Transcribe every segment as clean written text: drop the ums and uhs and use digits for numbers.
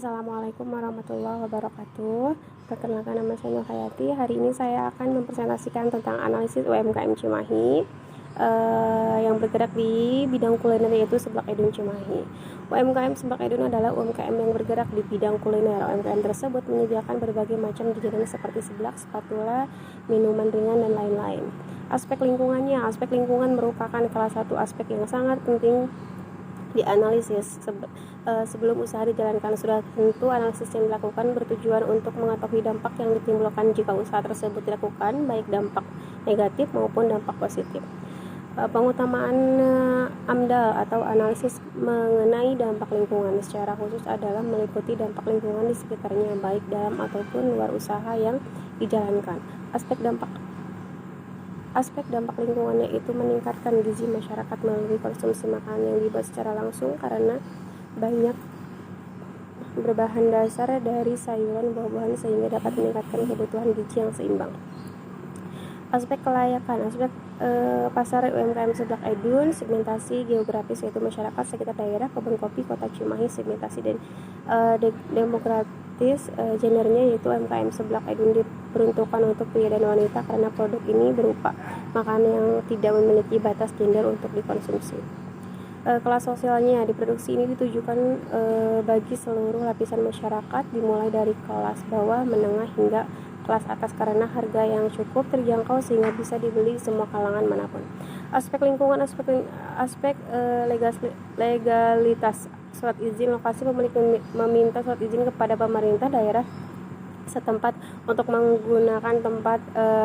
Assalamualaikum warahmatullahi wabarakatuh. Perkenalkan, nama saya Nur Hayati. Hari ini saya akan mempresentasikan tentang analisis UMKM Cimahi yang bergerak di bidang kuliner, yaitu Seblak Edun Cimahi. UMKM Seblak Edun adalah UMKM yang bergerak di bidang kuliner. UMKM tersebut menyediakan berbagai macam jajanan seperti seblak, spatula, minuman ringan, dan lain-lain. Aspek lingkungan merupakan salah satu aspek yang sangat penting dianalisis sebelum usaha dijalankan. Sudah tentu analisis yang dilakukan bertujuan untuk mengetahui dampak yang ditimbulkan jika usaha tersebut dilakukan, baik dampak negatif maupun dampak positif. Pengutamaan AMDAL atau analisis mengenai dampak lingkungan secara khusus adalah meliputi dampak lingkungan di sekitarnya, baik dalam ataupun luar usaha yang dijalankan. Aspek dampak lingkungannya itu meningkatkan gizi masyarakat melalui konsumsi makanan yang dibuat secara langsung karena banyak berbahan dasar dari sayuran buah-buahan sehingga dapat meningkatkan kebutuhan gizi yang seimbang. Aspek kelayakan, pasar UMKM Seblak Edun, segmentasi geografis yaitu masyarakat sekitar daerah kebun kopi Kota Cimahi, segmentasi dan demografis, gendernya yaitu UMKM Seblak Edun diperuntukkan untuk pria dan wanita karena produk ini berupa makanan yang tidak memiliki batas gender untuk dikonsumsi. Kelas sosialnya, diproduksi ini ditujukan bagi seluruh lapisan masyarakat dimulai dari kelas bawah, menengah hingga kelas atas karena harga yang cukup terjangkau sehingga bisa dibeli semua kalangan manapun. Aspek lingkungan, legalitas surat izin lokasi, pemilik meminta surat izin kepada pemerintah daerah setempat untuk menggunakan tempat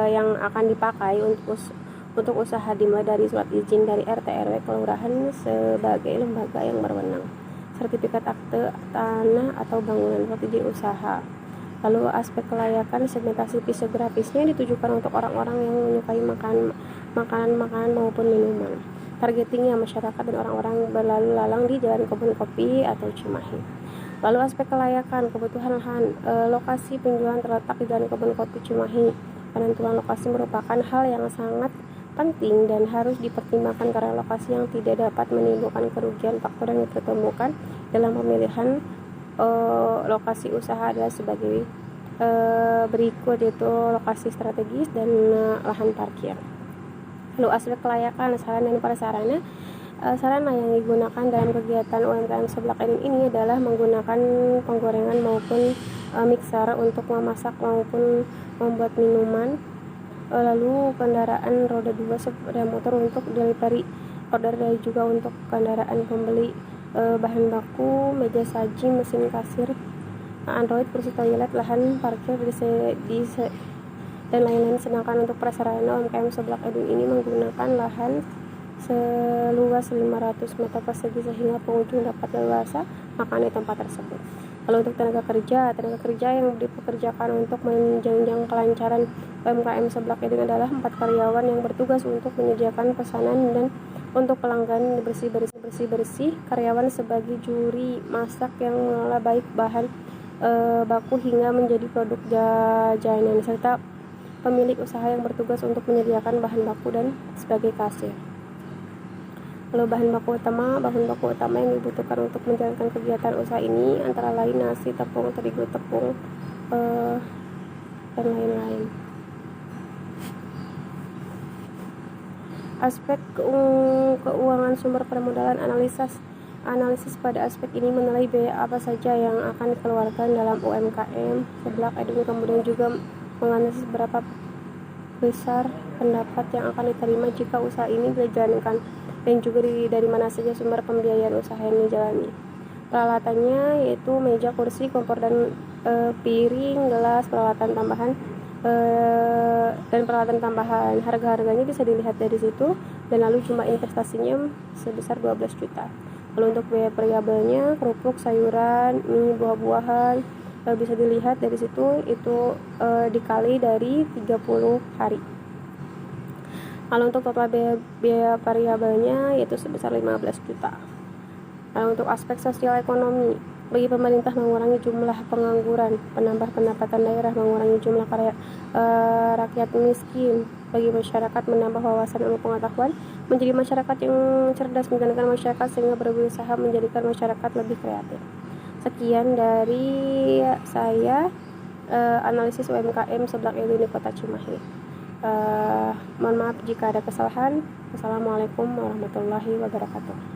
yang akan dipakai untuk usaha, dimulai dari surat izin dari RT RW kelurahan sebagai lembaga yang berwenang, sertifikat akte tanah atau bangunan, surat izin usaha. Lalu aspek kelayakan, segmentasi fisiografisnya ditujukan untuk orang-orang yang menyukai makanan maupun minuman. Targetingnya masyarakat dan orang-orang berlalu lalang di jalan kebun kopi atau Cimahi. Lalu aspek kelayakan, kebutuhan lahan, lokasi penjualan terletak di jalan kebun kopi Cimahi. Penentuan lokasi merupakan hal yang sangat penting dan harus dipertimbangkan karena lokasi yang tidak dapat menimbulkan kerugian. Faktor yang ditemukan dalam pemilihan lokasi usaha adalah sebagai berikut, yaitu lokasi strategis dan lahan parkir. Lalu aspek kelayakan, sarana dan prasarana. Sarana yang digunakan dalam kegiatan UMKM Seblak Edun ini adalah menggunakan penggorengan maupun mixer untuk memasak maupun membuat minuman. Lalu kendaraan roda 2 sepeda motor untuk delivery order, dan juga untuk kendaraan pembeli bahan baku, meja saji, mesin kasir, Android, kursi toilet, lahan parkir dan lain-lain. Sedangkan untuk prasarana UMKM Seblak Edun ini menggunakan lahan seluas 500 meter persegi sehingga pengunjung dapat leluasa makan di tempat tersebut. Lalu untuk tenaga kerja yang dipekerjakan untuk menunjang kelancaran UMKM Seblak Edun adalah 4 karyawan yang bertugas untuk menyediakan pesanan dan untuk pelanggan bersih-bersih, karyawan sebagai juri masak yang mengolah baik bahan baku hingga menjadi produk jajanan, serta pemilik usaha yang bertugas untuk menyediakan bahan baku dan sebagai kasir. Lalu bahan baku utama yang dibutuhkan untuk menjalankan kegiatan usaha ini antara lain nasi, tepung, terigu, tepung, dan lain-lain. Aspek keuangan sumber permodalan, analisis pada aspek ini menilai biaya apa saja yang akan dikeluarkan dalam UMKM Seblak Edun, kemudian juga menganalisis berapa besar pendapat yang akan diterima jika usaha ini dijalankan, dan juga dari mana saja sumber pembiayaan usaha yang dijalani. Peralatannya yaitu meja, kursi, kompor, dan piring, gelas, peralatan tambahan. Harga-harganya bisa dilihat dari situ, dan lalu jumlah investasinya sebesar 12 juta. Lalu untuk biaya variabelnya, kerupuk, sayuran, mie, buah-buahan, bisa dilihat dari situ, itu dikali dari 30 hari. Lalu untuk total biaya variabelnya yaitu sebesar 15 juta. Lalu untuk aspek sosial ekonomi, bagi pemerintah mengurangi jumlah pengangguran, penambah pendapatan daerah, mengurangi jumlah rakyat miskin, bagi masyarakat menambah wawasan ilmu pengetahuan, menjadi masyarakat yang cerdas, menggunakan masyarakat sehingga berusaha menjadikan masyarakat lebih kreatif. Sekian dari saya, analisis UMKM Seblak Iluni Kota Cimahi. Mohon maaf jika ada kesalahan. Wassalamualaikum warahmatullahi wabarakatuh.